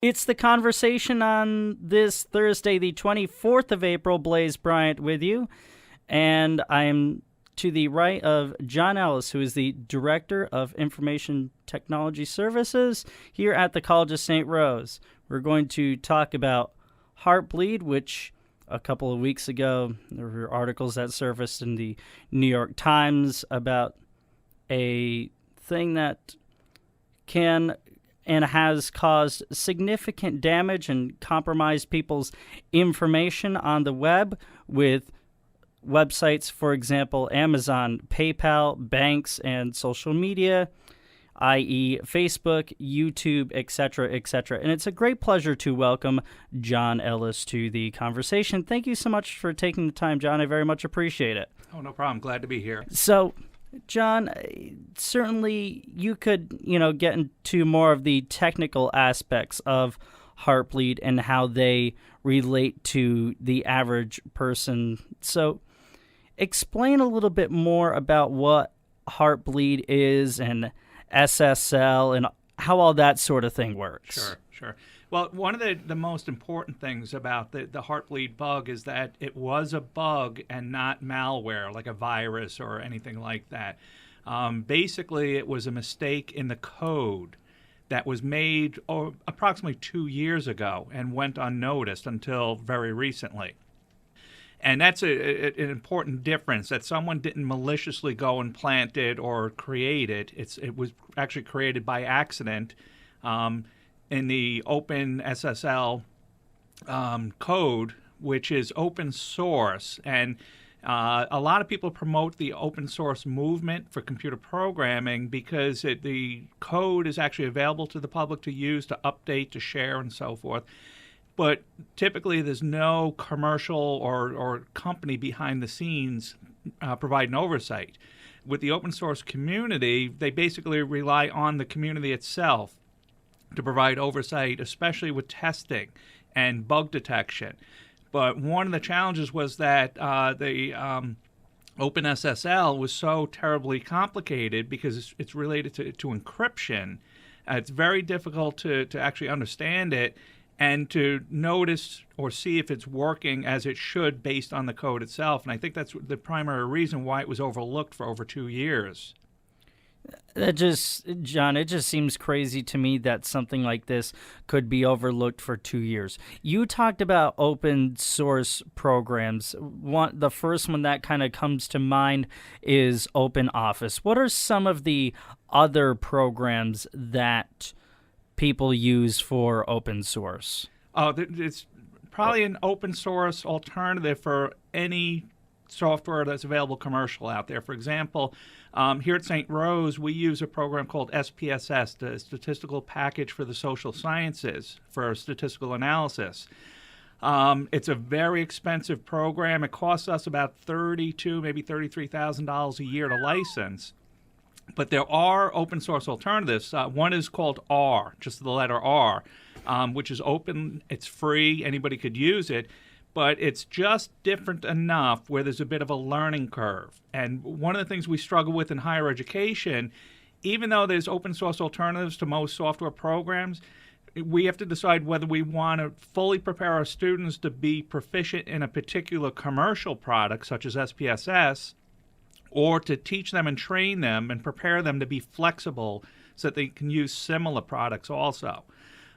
It's the conversation on this Thursday, the 24th of April. Blaise Bryant with you. And I'm to the right of John Ellis, who is the Director of Information Technology Services here at the College of St. Rose. We're going to talk about Heartbleed, which a couple of weeks ago there were articles that surfaced in the New York Times about a thing that can and has caused significant damage and compromised people's information on the web with websites, for example, Amazon, PayPal, banks, and social media, i.e. Facebook, YouTube, etc., etc. And it's a great pleasure to welcome John Ellis to the conversation. Thank you so much for taking the time, John. I very much appreciate it. Oh, no problem. Glad to be here. So, John, certainly you could, get into more of the technical aspects of Heartbleed and how they relate to the average person. So, explain a little bit more about what Heartbleed is and SSL and how all that sort of thing works. Sure. Well, one of the most important things about the Heartbleed bug is that it was a bug and not malware, like a virus or anything like that. Basically, it was a mistake in the code that was made approximately 2 years ago and went unnoticed until very recently. And that's an important difference, that someone didn't maliciously go and plant it or create it. It was actually created by accident in the Open SSL code, which is open source. And a lot of people promote the open source movement for computer programming because the code is actually available to the public to use, to update, to share, and so forth. But typically there's no commercial or company behind the scenes providing oversight. With the open source community, they basically rely on the community itself to provide oversight, especially with testing and bug detection. But one of the challenges was that the OpenSSL was so terribly complicated because it's related to encryption. It's very difficult to actually understand it and to notice or see if it's working as it should based on the code itself. And I think that's the primary reason why it was overlooked for over 2 years. John, it just seems crazy to me that something like this could be overlooked for 2 years. You talked about open source programs. The first one that kind of comes to mind is OpenOffice. What are some of the other programs that people use for open source? It's probably an open source alternative for any software that's available commercial out there. For example, here at St. Rose, we use a program called SPSS, the Statistical Package for the Social Sciences, for statistical analysis. It's a very expensive program. It costs us about $32,000, maybe $33,000 a year to license. But there are open source alternatives. One is called R, just the letter R, which is open. It's free. Anybody could use it. But it's just different enough where there's a bit of a learning curve. And one of the things we struggle with in higher education, even though there's open source alternatives to most software programs, we have to decide whether we want to fully prepare our students to be proficient in a particular commercial product, such as SPSS, or to teach them and train them and prepare them to be flexible so that they can use similar products also.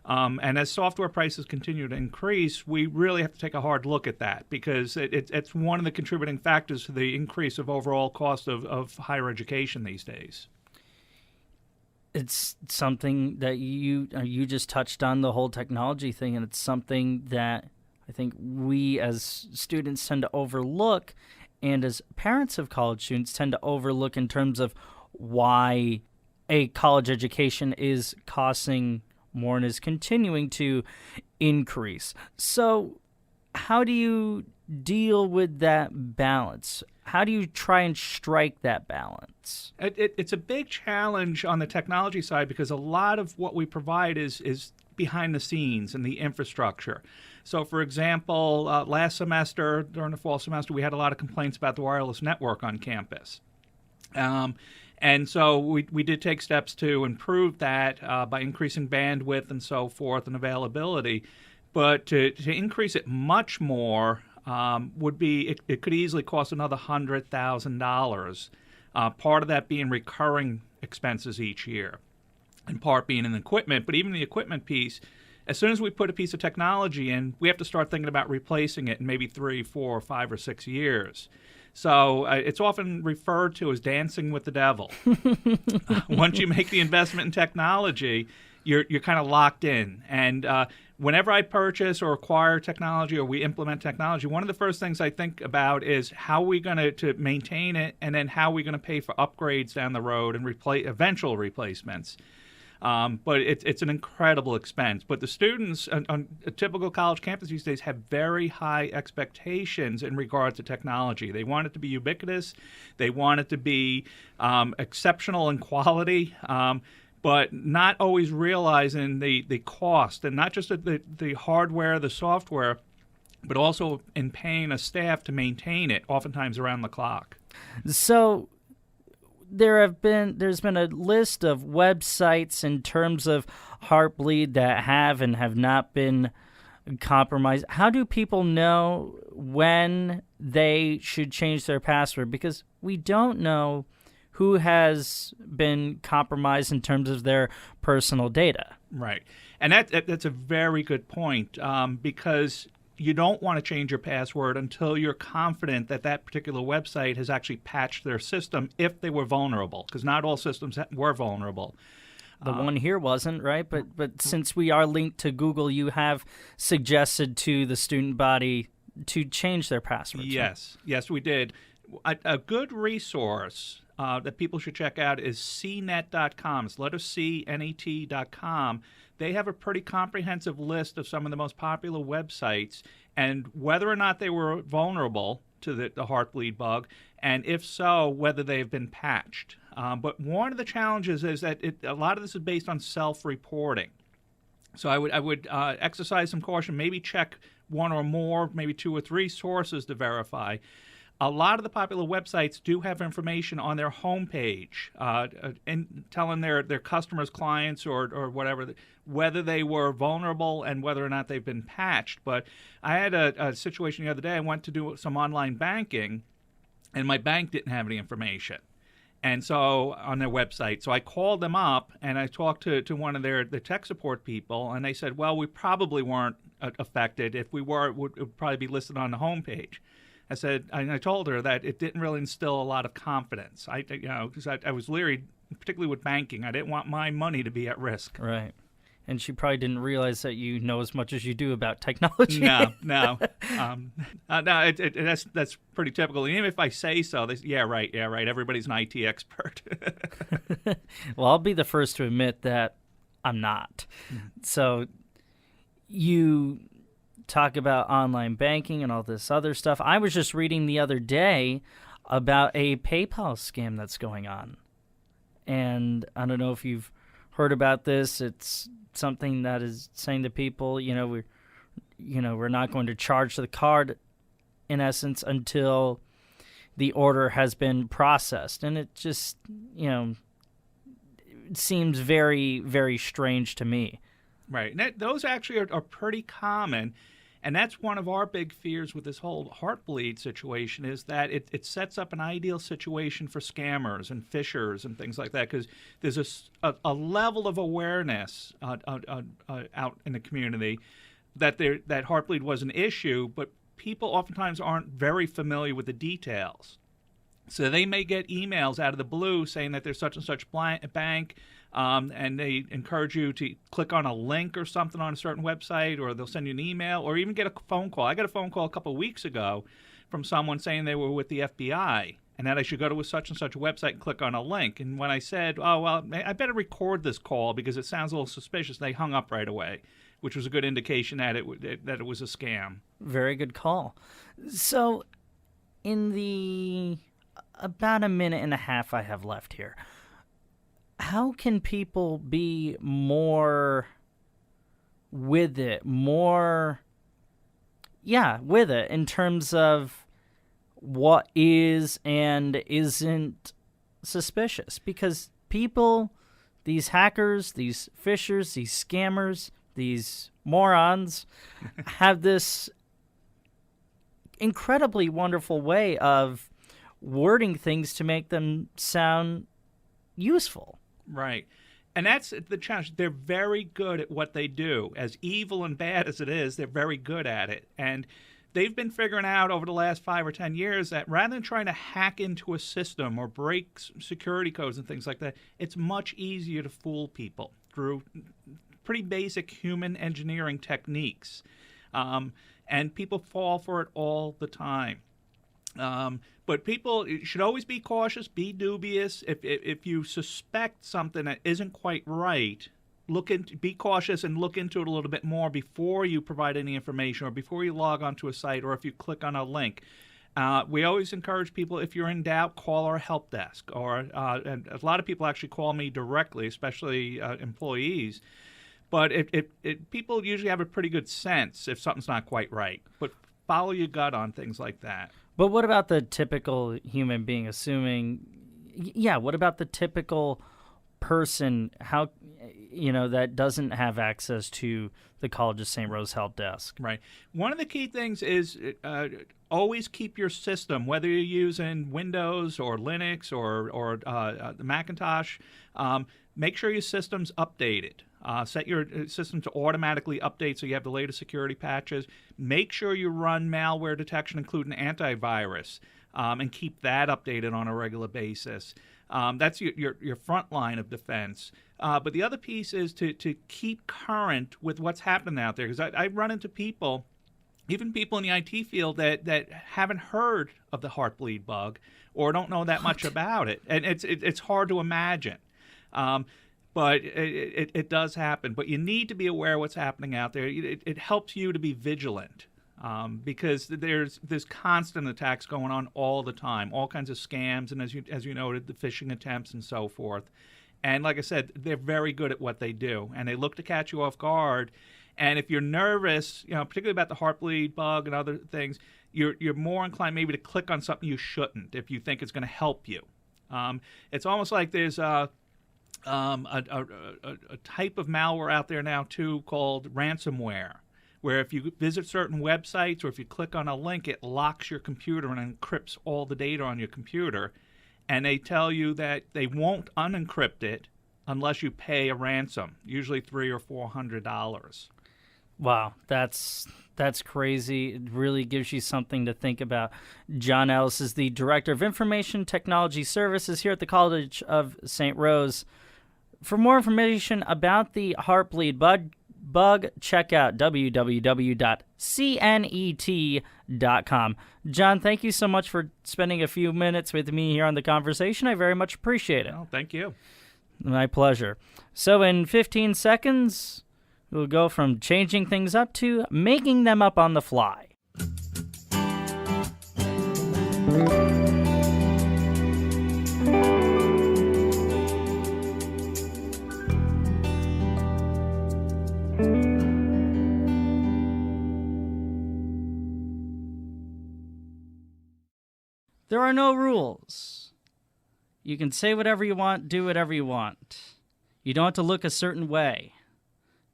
And as software prices continue to increase, we really have to take a hard look at that because it's one of the contributing factors to the increase of overall cost of higher education these days. It's something that you just touched on, the whole technology thing, and it's something that I think we as students tend to overlook, and as parents of college students tend to overlook in terms of why a college education is costing more and is continuing to increase. So how do you deal with that balance? How do you try and strike that balance? It's a big challenge on the technology side because a lot of what we provide is behind the scenes and the infrastructure. So, for example, last semester, during the fall semester, we had a lot of complaints about the wireless network on campus. And so we did take steps to improve that by increasing bandwidth and so forth and availability. But to increase it much more would be, it could easily cost another $100,000, part of that being recurring expenses each year, and part being in equipment. But even the equipment piece, as soon as we put a piece of technology in, we have to start thinking about replacing it in maybe 3, 4, 5, or 6 years. So it's often referred to as dancing with the devil. Once you make the investment in technology, you're kind of locked in. And whenever I purchase or acquire technology or we implement technology, one of the first things I think about is how are we going to maintain it, and then how are we going to pay for upgrades down the road and eventual replacements. But it's an incredible expense. But the students on a typical college campus these days have very high expectations in regard to technology. They want it to be ubiquitous. They want it to be exceptional in quality, but not always realizing the cost, and not just the hardware, the software, but also in paying a staff to maintain it, oftentimes around the clock. So there's been a list of websites in terms of Heartbleed that have and have not been compromised. How do people know when they should change their password? Because we don't know who has been compromised in terms of their personal data. Right. And that's a very good point, because you don't want to change your password until you're confident that that particular website has actually patched their system if they were vulnerable, because not all systems were vulnerable. The one here wasn't, right? But since we are linked to Google, you have suggested to the student body to change their passwords. Yes, right? Yes, we did. A good resource that people should check out is cnet.com. It's letter C, net.com. They have a pretty comprehensive list of some of the most popular websites and whether or not they were vulnerable to the Heartbleed bug, and if so, whether they've been patched. But one of the challenges is that a lot of this is based on self-reporting. So I would exercise some caution, maybe check one or more, maybe 2 or 3 sources to verify. A lot of the popular websites do have information on their homepage, and telling their customers, clients, or whatever, whether they were vulnerable and whether or not they've been patched. But I had a situation the other day. I went to do some online banking, and my bank didn't have any information, and so on their website. So I called them up and I talked to one of their tech support people, and they said, "Well, we probably weren't affected. If we were, it would probably be listed on the homepage." I said, and I told her that it didn't really instill a lot of confidence. Because I was leery, particularly with banking. I didn't want my money to be at risk. Right. And she probably didn't realize that you know as much as you do about technology. No. That's pretty typical. And even if I say so, they say, yeah, right. Everybody's an IT expert. Well, I'll be the first to admit that I'm not. So you talk about online banking and all this other stuff. I was just reading the other day about a PayPal scam that's going on. And I don't know if you've heard about this. It's something that is saying to people, we're not going to charge the card, in essence, until the order has been processed. And it just, it seems very, very strange to me. Right. And those actually are pretty common. And that's one of our big fears with this whole Heartbleed situation, is that it sets up an ideal situation for scammers and phishers and things like that, because there's a level of awareness out in the community that Heartbleed was an issue, but people oftentimes aren't very familiar with the details. So they may get emails out of the blue saying that there's such and such bank, and they encourage you to click on a link or something on a certain website, or they'll send you an email, or even get a phone call. I got a phone call a couple of weeks ago from someone saying they were with the FBI and that I should go to a such and such website and click on a link. And when I said, oh, well, I better record this call because it sounds a little suspicious, they hung up right away, which was a good indication that it was a scam. Very good call. So in the about a minute and a half I have left here, how can people be more with it, with it in terms of what is and isn't suspicious because people, these hackers, these phishers, these scammers, these morons have this incredibly wonderful way of wording things to make them sound useful. Right. And that's the challenge. They're very good at what they do. As evil and bad as it is, they're very good at it. And they've been figuring out over the last 5 or 10 years that rather than trying to hack into a system or break security codes and things like that, it's much easier to fool people through pretty basic human engineering techniques. And people fall for it all the time. But people should always be cautious, be dubious. If you suspect something that isn't quite right, be cautious and look into it a little bit more before you provide any information or before you log onto a site or if you click on a link. We always encourage people, if you're in doubt, call our help desk. And a lot of people actually call me directly, especially employees. But people usually have a pretty good sense if something's not quite right. But follow your gut on things like that. But what about the typical human being, what about the typical person, that doesn't have access to the College of St. Rose help desk? Right. One of the key things is always keep your system, whether you're using Windows or Linux or the Macintosh, make sure your system's updated. Set your system to automatically update so you have the latest security patches. Make sure you run malware detection, including antivirus, and keep that updated on a regular basis. That's your front line of defense. But the other piece is to keep current with what's happening out there. Because I run into people, even people in the IT field, that haven't heard of the Heartbleed bug or don't know that much about it. And it's hard to imagine. But it does happen. But you need to be aware of what's happening out there. It helps you to be vigilant because there's constant attacks going on all the time, all kinds of scams, and as you noted, the phishing attempts and so forth. And like I said, they're very good at what they do, and they look to catch you off guard. And if you're nervous, particularly about the Heartbleed bug and other things, you're more inclined maybe to click on something you shouldn't if you think it's going to help you. It's almost like there's a type of malware out there now too called ransomware, where if you visit certain websites or if you click on a link, it locks your computer and encrypts all the data on your computer, and they tell you that they won't unencrypt it unless you pay a ransom, usually $300 or $400. Wow, that's crazy. It really gives you something to think about. John Ellis is the Director of Information Technology Services here at the College of St. Rose. For more information about the Heartbleed bug, check out www.cnet.com. John, thank you so much for spending a few minutes with me here on the conversation. I very much appreciate it. Oh, thank you. My pleasure. So in 15 seconds, we'll go from changing things up to making them up on the fly. There are no rules. You can say whatever you want, do whatever you want. You don't have to look a certain way.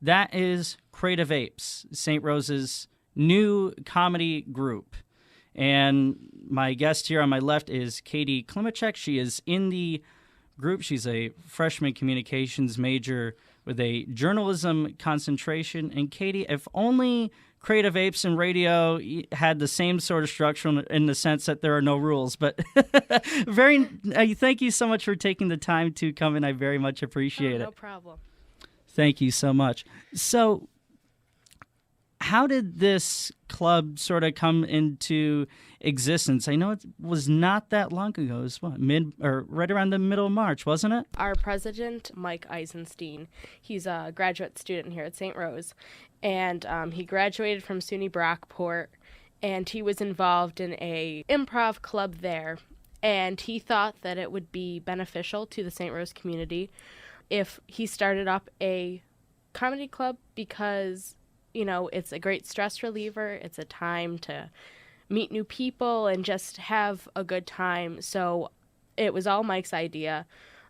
That is Creative Apes, St. Rose's new comedy group. And my guest here on my left is Katie Kilmacek. She is in the group. She's a freshman communications major with a journalism concentration. And Katie, if only Creative Apes and radio had the same sort of structure in the sense that there are no rules. But thank you so much for taking the time to come in. I very much appreciate it. No problem. Thank you so much. So how did this club sort of come into existence? I know it was not that long ago. It was right around the middle of March, wasn't it? Our president, Mike Eisenstein, he's a graduate student here at St. Rose, and he graduated from SUNY Brockport, and he was involved in a improv club there, and he thought that it would be beneficial to the St. Rose community if he started up a comedy club because, it's a great stress reliever. It's a time to meet new people and just have a good time. So it was all Mike's idea.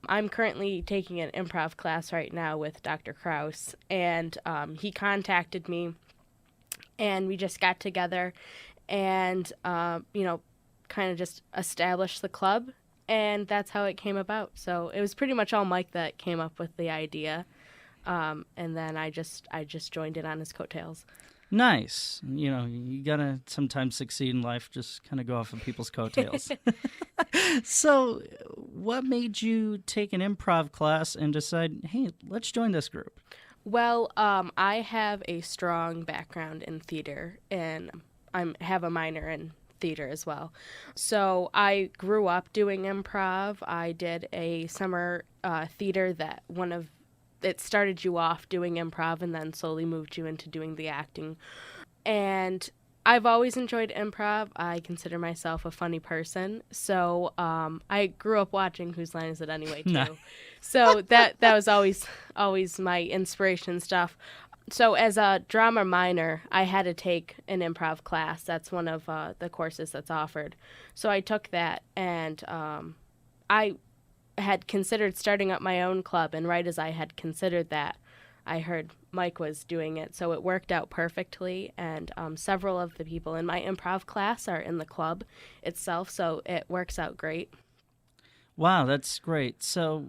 I'm currently taking an improv class right now with Dr. Kraus, and he contacted me, and we just got together and, kind of just established the club, and that's how it came about. So it was pretty much all Mike that came up with the idea, and then I just joined in on his coattails. Nice. You gotta sometimes succeed in life, just kind of go off of people's coattails. So what made you take an improv class and decide, hey, let's join this group? Well, I have a strong background in theater, and I have a minor in theater as well. So I grew up doing improv. I did a summer theater that it started you off doing improv and then slowly moved you into doing the acting. And I've always enjoyed improv. I consider myself a funny person. So I grew up watching Whose Line Is It Anyway, too. Nice. So that was always my inspiration stuff. So as a drama minor, I had to take an improv class. That's one of the courses that's offered. So I took that, and I had considered starting up my own club, and right as I had considered that, I heard Mike was doing it, so it worked out perfectly, and several of the people in my improv class are in the club itself, so it works out great. Wow, that's great. So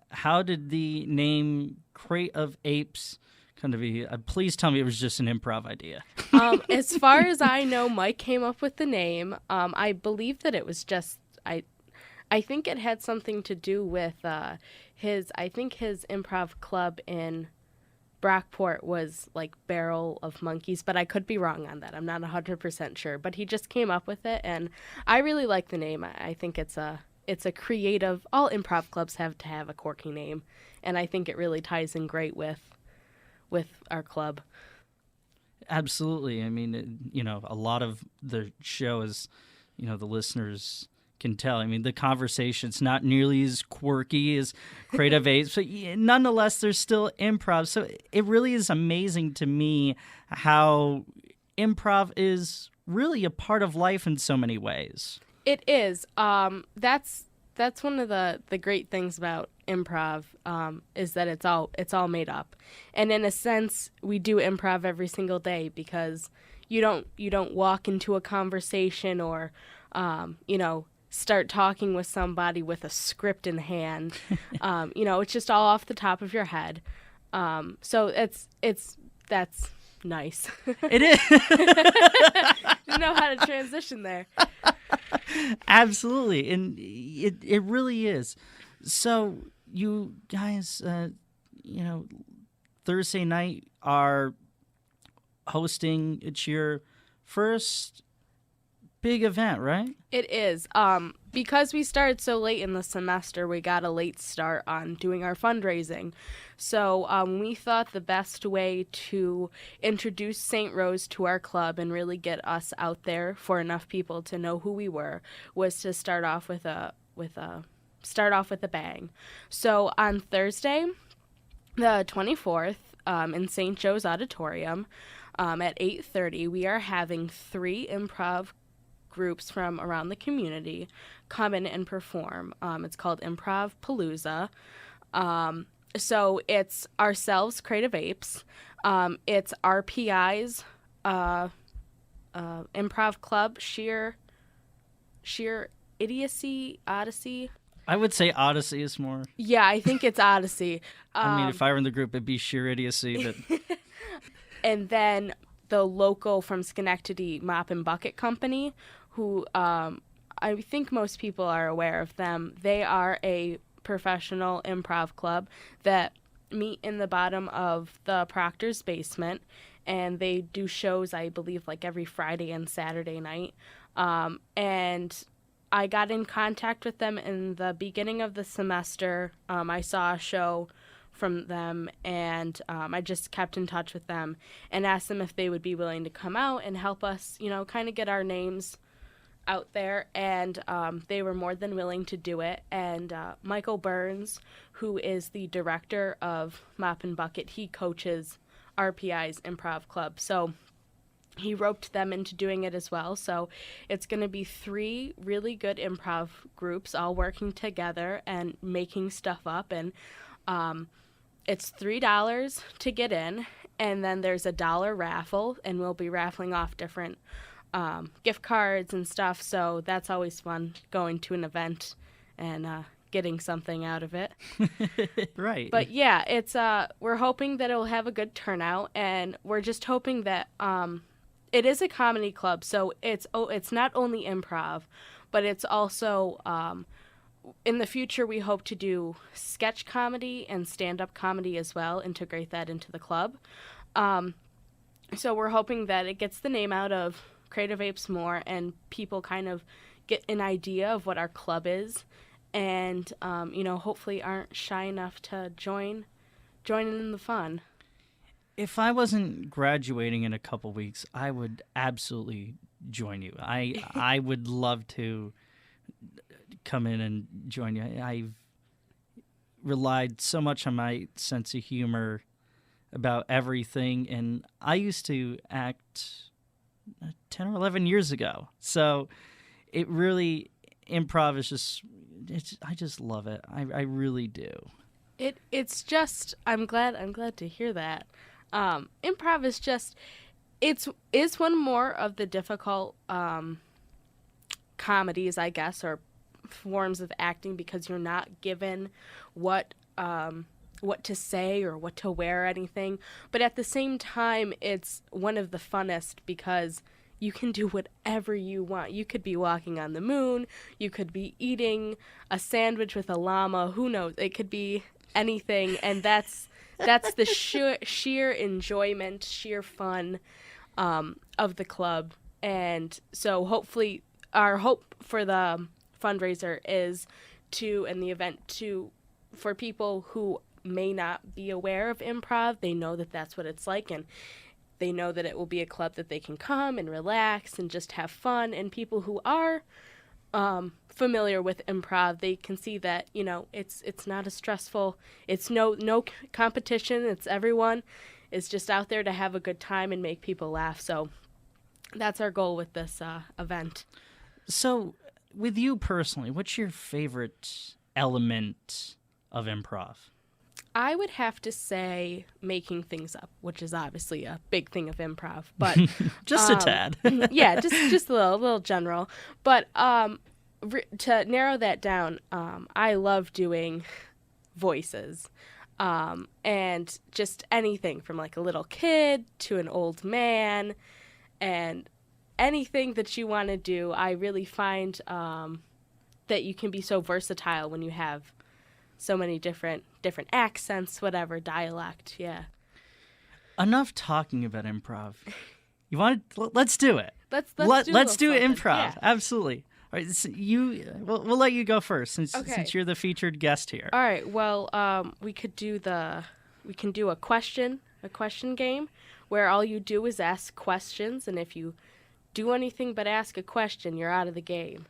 how did the name Crate of Apes kind of be? Please tell me it was just an improv idea. As far as I know, Mike came up with the name. I believe that it was just... I think it had something to do with his improv club in Brockport was like Barrel of Monkeys, but I could be wrong on that. I'm not 100% sure, but he just came up with it, and I really like the name. I think it's a creative... All improv clubs have to have a quirky name, and I think it really ties in great with our club. Absolutely. I mean, a lot of the show is, the listeners can tell. I mean, the conversation's not nearly as quirky as Crate of Apes, but nonetheless, there's still improv. So it really is amazing to me how improv is really a part of life in so many ways. It is. That's one of the great things about improv, is that it's all made up. And in a sense, we do improv every single day because you don't walk into a conversation or start talking with somebody with a script in hand. It's just all off the top of your head. So that's nice. It is. You know how to transition there. Absolutely. And it really is. So you guys, Thursday night are hosting, it's your first big event, right? It is. Because we started so late in the semester, we got a late start on doing our fundraising. So we thought the best way to introduce St. Rose to our club and really get us out there for enough people to know who we were was to start off with a bang. So on Thursday, the 24th, in St. Joe's Auditorium, at 8:30, we are having 3 improv groups from around the community come in and perform. It's called Improv Palooza. So it's ourselves, Crate of Apes. It's RPI's improv club, Sheer Idiocy, Odyssey. I would say Odyssey is more. Yeah, I think it's Odyssey. I mean, if I were in the group, it'd be Sheer Idiocy. But... And then the local from Schenectady Mop and Bucket Company, who I think most people are aware of them. They are a professional improv club that meet in the bottom of the Proctor's basement, and they do shows, I believe, like every Friday and Saturday night. And I got in contact with them in the beginning of the semester. I saw a show from them, and I just kept in touch with them and asked them if they would be willing to come out and help us, kind of get our names out there, and they were more than willing to do it. And Michael Burns, who is the director of Mop and Bucket, he coaches RPI's improv club. So he roped them into doing it as well. So it's going to be 3 really good improv groups all working together and making stuff up. And it's $3 to get in, and then there's a $1 raffle, and we'll be raffling off different gift cards and stuff. So that's always fun, going to an event and getting something out of it. Right. But yeah, it's we're hoping that it'll have a good turnout, and we're just hoping that it is a comedy club, so it's not only improv, but it's also in the future we hope to do sketch comedy and stand-up comedy as well, integrate that into the club. So we're hoping that it gets the name out of Creative Apes more, and people kind of get an idea of what our club is, and hopefully aren't shy enough to join in the fun. If I wasn't graduating in a couple weeks, I would absolutely join you. I would love to come in and join you. I've relied so much on my sense of humor about everything, and I used to act 10 or 11 years ago. So it really, improv is just, I just love it. I really do. It's just, I'm glad to hear that. Improv is just, is one more of the difficult comedies, I guess, or forms of acting, because you're not given what to say or what to wear or anything. But at the same time, it's one of the funnest because you can do whatever you want. You could be walking on the moon. You could be eating a sandwich with a llama. Who knows? It could be anything, and that's the sheer enjoyment, sheer fun of the club. And so hopefully our hope for the fundraiser is and the event for people who may not be aware of improv, they know that that's what it's like, and they know that it will be a club that they can come and relax and just have fun. And people who are familiar with improv, they can see that, it's not as stressful. It's no competition. It's everyone is just out there to have a good time and make people laugh. So that's our goal with this event. So with you personally, what's your favorite element of improv? I would have to say making things up, which is obviously a big thing of improv, but just a tad. Yeah, just a little general. But to narrow that down, I love doing voices, and just anything from like a little kid to an old man, and anything that you want to do. I really find that you can be so versatile when you have so many different accents, whatever, dialect, yeah. Enough talking about improv. You want? Let's do it. Let's do something. improv. Yeah. Absolutely. All right, so we'll let you go first since you're the featured guest here. All right. Well, we can do a question game where all you do is ask questions, and if you do anything but ask a question, you're out of the game.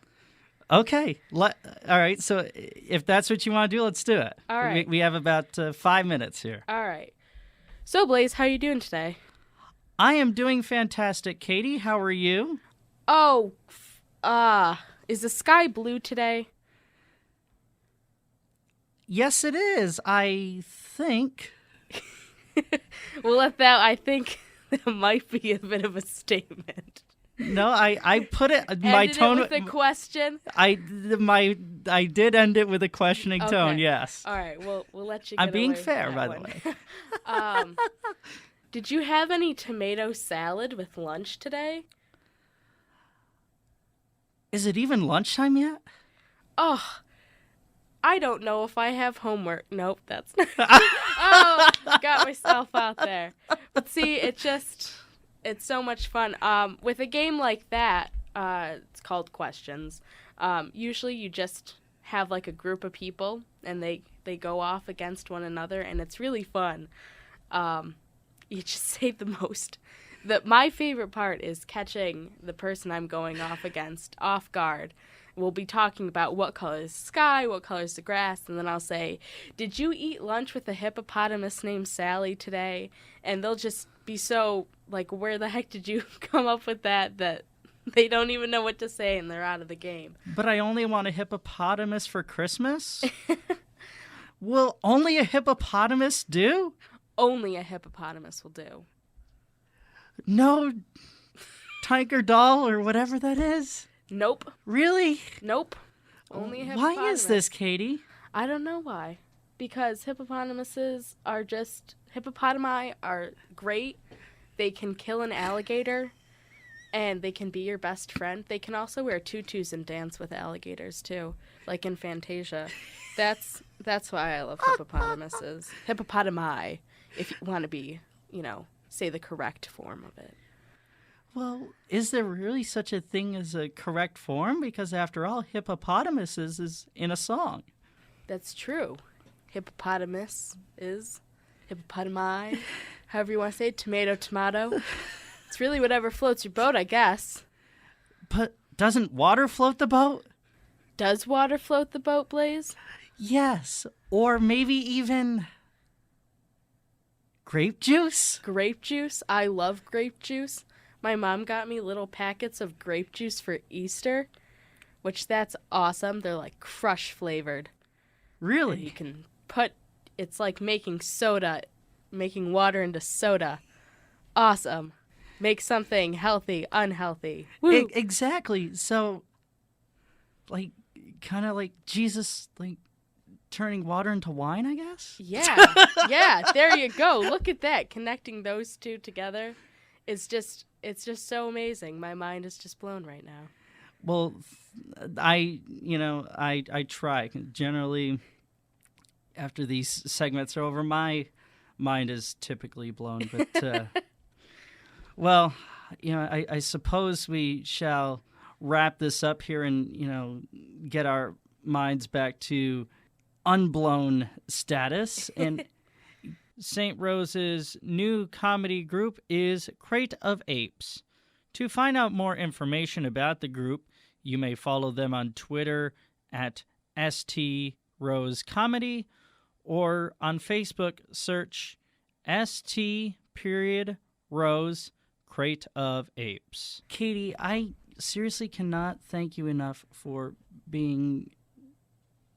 Okay. All right. So if that's what you want to do, let's do it. All right. We have about 5 minutes here. All right. So, Blaise, how are you doing today? I am doing fantastic. Katie, how are you? Oh, is the sky blue today? Yes, it is. I think. I think that might be a bit of a statement. No, I put it my Ended tone it with a question. I did end it with a questioning tone. Yes. All right. Well, we'll let you. I'm Get being away fair, with by that the one. way. Did you have any tomato salad with lunch today? Is it even lunchtime yet? Oh, I don't know if I have homework. Nope, that's not. Oh, got myself out there. But see, it's so much fun. With a game like that, it's called Questions. Usually you just have like a group of people and they go off against one another, and it's really fun. You just say the most. My favorite part is catching the person I'm going off against off guard we'll be talking about what color is the sky, what color is the grass, and then I'll say, did you eat lunch with a hippopotamus named Sally today? And they'll just be so, like, where the heck did you come up with that they don't even know what to say and they're out of the game. But I only want a hippopotamus for Christmas? Will only a hippopotamus do? Only a hippopotamus will do. No tiger doll or whatever that is? Nope. Really? Nope. Only a hippopotamus. Why is this, Katie? I don't know why. Because hippopotami are great. They can kill an alligator, and they can be your best friend. They can also wear tutus and dance with alligators, too, like in Fantasia. That's why I love hippopotamuses. Hippopotami, if you want to be, say the correct form of it. Well, is there really such a thing as a correct form? Because after all, hippopotamuses is in a song. That's true. Hippopotamus is hippopotami, however you want to say it, tomato. It's really whatever floats your boat, I guess. But doesn't water float the boat? Does water float the boat, Blaise? Yes, or maybe even grape juice? Grape juice? I love grape juice. My mom got me little packets of grape juice for Easter, which that's awesome. They're like crush flavored. Really? And you can it's like making water into soda. Awesome. Make something healthy, unhealthy. Woo! Exactly. So, kind of like Jesus, turning water into wine, I guess? Yeah, there you go. Look at that. Connecting those two together it's just so amazing. My mind is just blown right now. Well, I try. Generally, after these segments are over, my mind is typically blown. But, well, I suppose we shall wrap this up here and, get our minds back to unblown status. And St. Rose's new comedy group is Crate of Apes. To find out more information about the group, you may follow them on Twitter at STRoseComedy or on Facebook search ST.Rose Crate of Apes. Katie, I seriously cannot thank you enough for being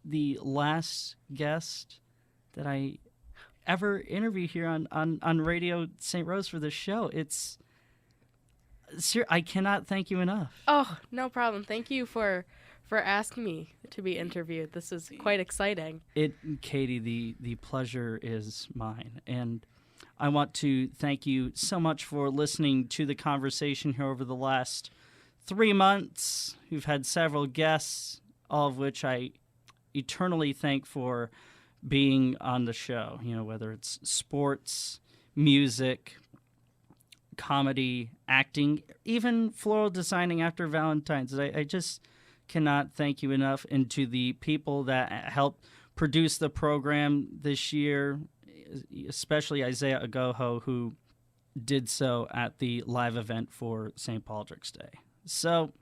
the last guest that I ever interview here on Radio St. Rose for this show. I cannot thank you enough. Oh, no problem. Thank you for asking me to be interviewed. This is quite exciting. Katie, the pleasure is mine. And I want to thank you so much for listening to the conversation here over the last 3 months. We've had several guests, all of which I eternally thank for being on the show, whether it's sports, music, comedy, acting, even floral designing after Valentine's. I just cannot thank you enough. And to the people that helped produce the program this year, especially Isaiah Agoho, who did so at the live event for St. Patrick's Day. So,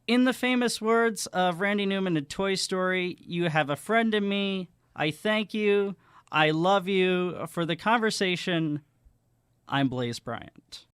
in the famous words of Randy Newman in Toy Story, you have a friend in me. I thank you. I love you. For the conversation, I'm Blaise Bryant.